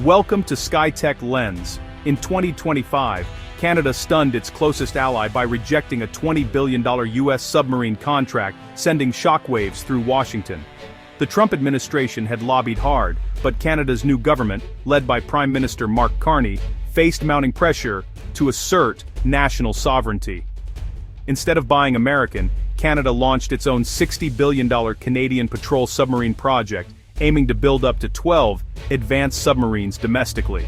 Welcome to Skytech-Lens. In 2025, Canada stunned its closest ally by rejecting a $20 billion U.S. submarine contract, sending shockwaves through Washington. The Trump administration had lobbied hard, but Canada's new government, led by Prime Minister Mark Carney, faced mounting pressure to assert national sovereignty. Instead of buying American, Canada launched its own $60 billion Canadian patrol submarine project, aiming to build up to 12 advanced submarines domestically.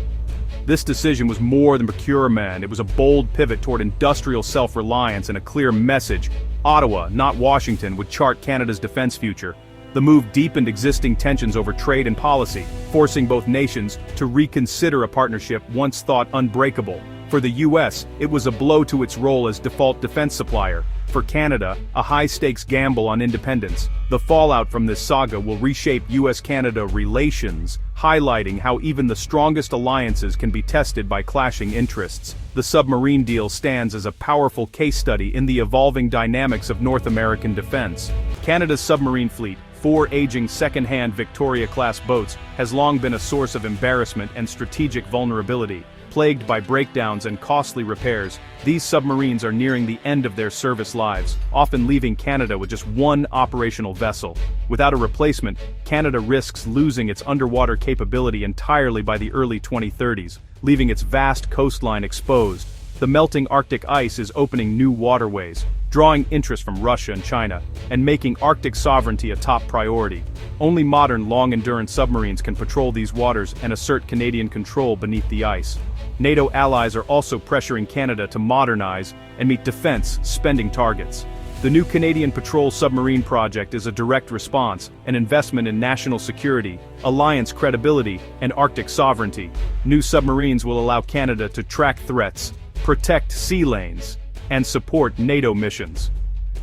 This decision was more than procurement. It was a bold pivot toward industrial self-reliance and a clear message. Ottawa, not Washington, would chart Canada's defense future. The move deepened existing tensions over trade and policy, forcing both nations to reconsider a partnership once thought unbreakable. For the U.S., it was a blow to its role as default defense supplier. For Canada, a high-stakes gamble on independence. The fallout from this saga will reshape U.S.-Canada relations, highlighting how even the strongest alliances can be tested by clashing interests. The submarine deal stands as a powerful case study in the evolving dynamics of North American defense. Canada's submarine fleet, 4 aging second-hand Victoria-class boats, has long been a source of embarrassment and strategic vulnerability. Plagued by breakdowns and costly repairs, these submarines are nearing the end of their service lives, often leaving Canada with just one operational vessel. Without a replacement, Canada risks losing its underwater capability entirely by the early 2030s, leaving its vast coastline exposed. The melting Arctic ice is opening new waterways, drawing interest from Russia and China, and making Arctic sovereignty a top priority. Only modern long-endurance submarines can patrol these waters and assert Canadian control beneath the ice. NATO allies are also pressuring Canada to modernize and meet defense spending targets. The new Canadian Patrol Submarine project is a direct response, an investment in national security, alliance credibility, and Arctic sovereignty. New submarines will allow Canada to track threats, protect sea lanes, and support NATO missions.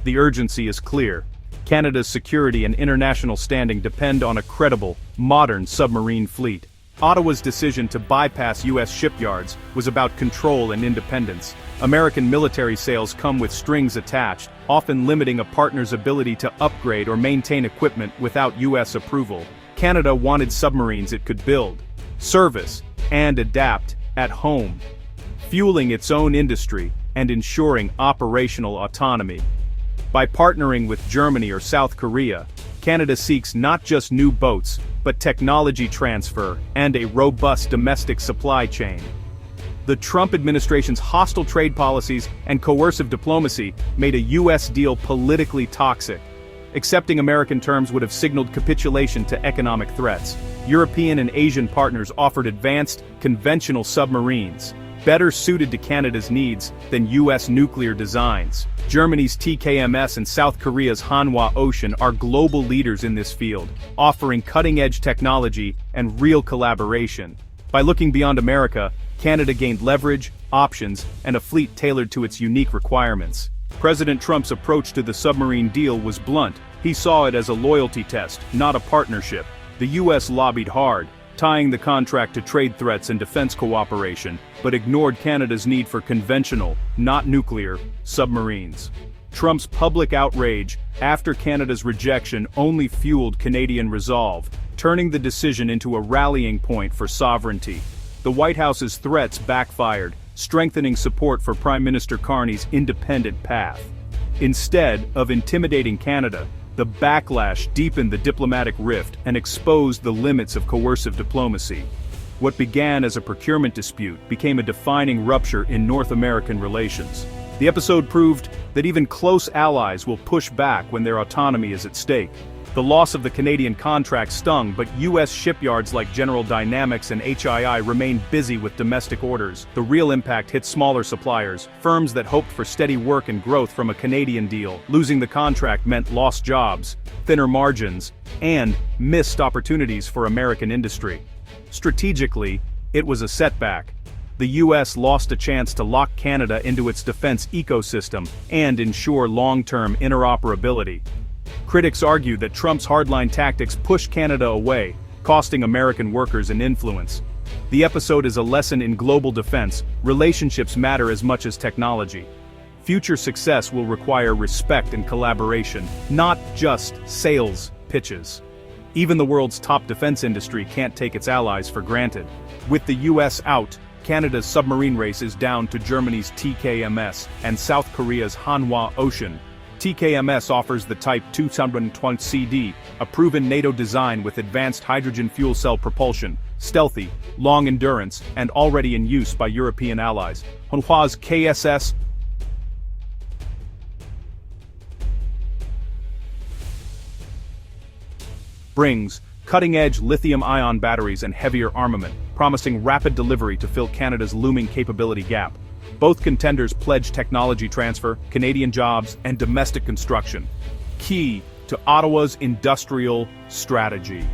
The urgency is clear. Canada's security and international standing depend on a credible, modern submarine fleet. Ottawa's decision to bypass U.S. shipyards was about control and independence. American military sales come with strings attached, often limiting a partner's ability to upgrade or maintain equipment without U.S. approval. Canada wanted submarines it could build, service, and adapt at home, fueling its own industry and ensuring operational autonomy. By partnering with Germany or South Korea, Canada seeks not just new boats, but technology transfer and a robust domestic supply chain. The Trump administration's hostile trade policies and coercive diplomacy made a U.S. deal politically toxic. Accepting American terms would have signaled capitulation to economic threats. European and Asian partners offered advanced, conventional submarines, better suited to Canada's needs than U.S. nuclear designs. Germany's TKMS and South Korea's Hanwha Ocean are global leaders in this field, offering cutting-edge technology and real collaboration. By looking beyond America, Canada gained leverage, options, and a fleet tailored to its unique requirements. President Trump's approach to the submarine deal was blunt. He saw it as a loyalty test, not a partnership. The U.S. lobbied hard, tying the contract to trade threats and defense cooperation, but ignored Canada's need for conventional, not nuclear, submarines. Trump's public outrage after Canada's rejection only fueled Canadian resolve, turning the decision into a rallying point for sovereignty. The White House's threats backfired, strengthening support for Prime Minister Carney's independent path. Instead of intimidating Canada, the backlash deepened the diplomatic rift and exposed the limits of coercive diplomacy. What began as a procurement dispute became a defining rupture in North American relations. The episode proved that even close allies will push back when their autonomy is at stake. The loss of the Canadian contract stung, but U.S. shipyards like General Dynamics and HII remained busy with domestic orders. The real impact hit smaller suppliers, firms that hoped for steady work and growth from a Canadian deal. Losing the contract meant lost jobs, thinner margins, and missed opportunities for American industry. Strategically, it was a setback. The U.S. lost a chance to lock Canada into its defense ecosystem and ensure long-term interoperability. Critics argue that Trump's hardline tactics pushed Canada away, costing American workers an influence. The episode is a lesson in global defense. Relationships matter as much as technology. Future success will require respect and collaboration, not just sales pitches. Even the world's top defense industry can't take its allies for granted. With the US out, Canada's submarine race is down to Germany's TKMS and South Korea's Hanwha Ocean. TKMS offers the Type 220CD, a proven NATO design with advanced hydrogen fuel cell propulsion, stealthy, long endurance, and already in use by European allies. Hanwha's KSS brings cutting-edge lithium-ion batteries and heavier armament, promising rapid delivery to fill Canada's looming capability gap. Both contenders pledge technology transfer, Canadian jobs, and domestic construction, key to Ottawa's industrial strategy.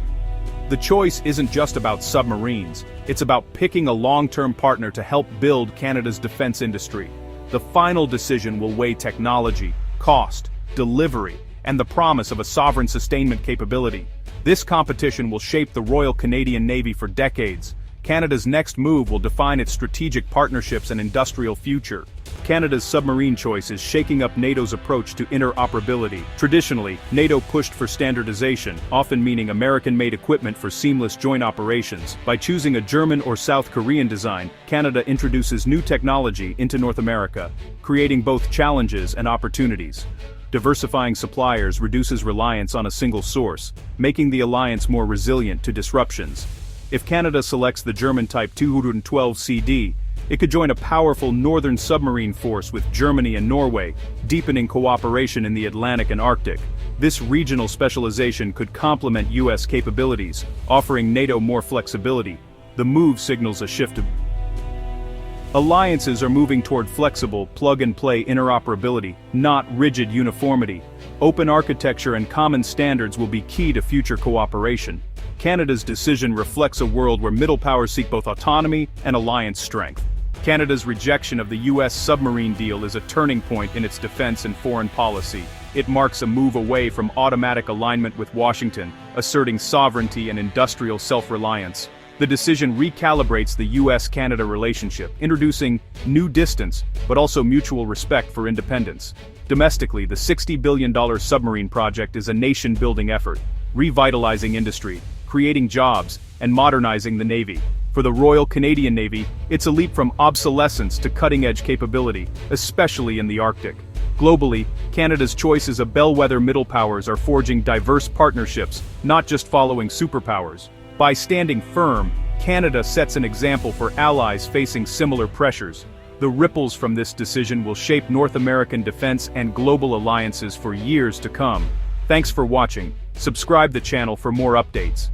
The choice isn't just about submarines, it's about picking a long-term partner to help build Canada's defense industry. The final decision will weigh technology, cost, delivery, and the promise of a sovereign sustainment capability. This competition will shape the Royal Canadian Navy for decades. Canada's next move will define its strategic partnerships and industrial future. Canada's submarine choice is shaking up NATO's approach to interoperability. Traditionally, NATO pushed for standardization, often meaning American-made equipment for seamless joint operations. By choosing a German or South Korean design, Canada introduces new technology into North America, creating both challenges and opportunities. Diversifying suppliers reduces reliance on a single source, making the alliance more resilient to disruptions. If Canada selects the German Type 212CD, it could join a powerful northern submarine force with Germany and Norway, deepening cooperation in the Atlantic and Arctic. This regional specialization could complement US capabilities, offering NATO more flexibility. The move signals a shift of alliances are moving toward flexible, plug-and-play interoperability, not rigid uniformity. Open architecture and common standards will be key to future cooperation. Canada's decision reflects a world where middle powers seek both autonomy and alliance strength. Canada's rejection of the US submarine deal is a turning point in its defense and foreign policy. It marks a move away from automatic alignment with Washington, asserting sovereignty and industrial self-reliance. The decision recalibrates the US-Canada relationship, introducing new distance, but also mutual respect for independence. Domestically, the $60 billion submarine project is a nation-building effort, revitalizing industry, creating jobs, and modernizing the Navy. For the Royal Canadian Navy, it's a leap from obsolescence to cutting-edge capability, especially in the Arctic. Globally, Canada's choice as a bellwether middle powers are forging diverse partnerships, not just following superpowers. By standing firm, Canada sets an example for allies facing similar pressures. The ripples from this decision will shape North American defense and global alliances for years to come. Thanks for watching. Subscribe the channel for more updates.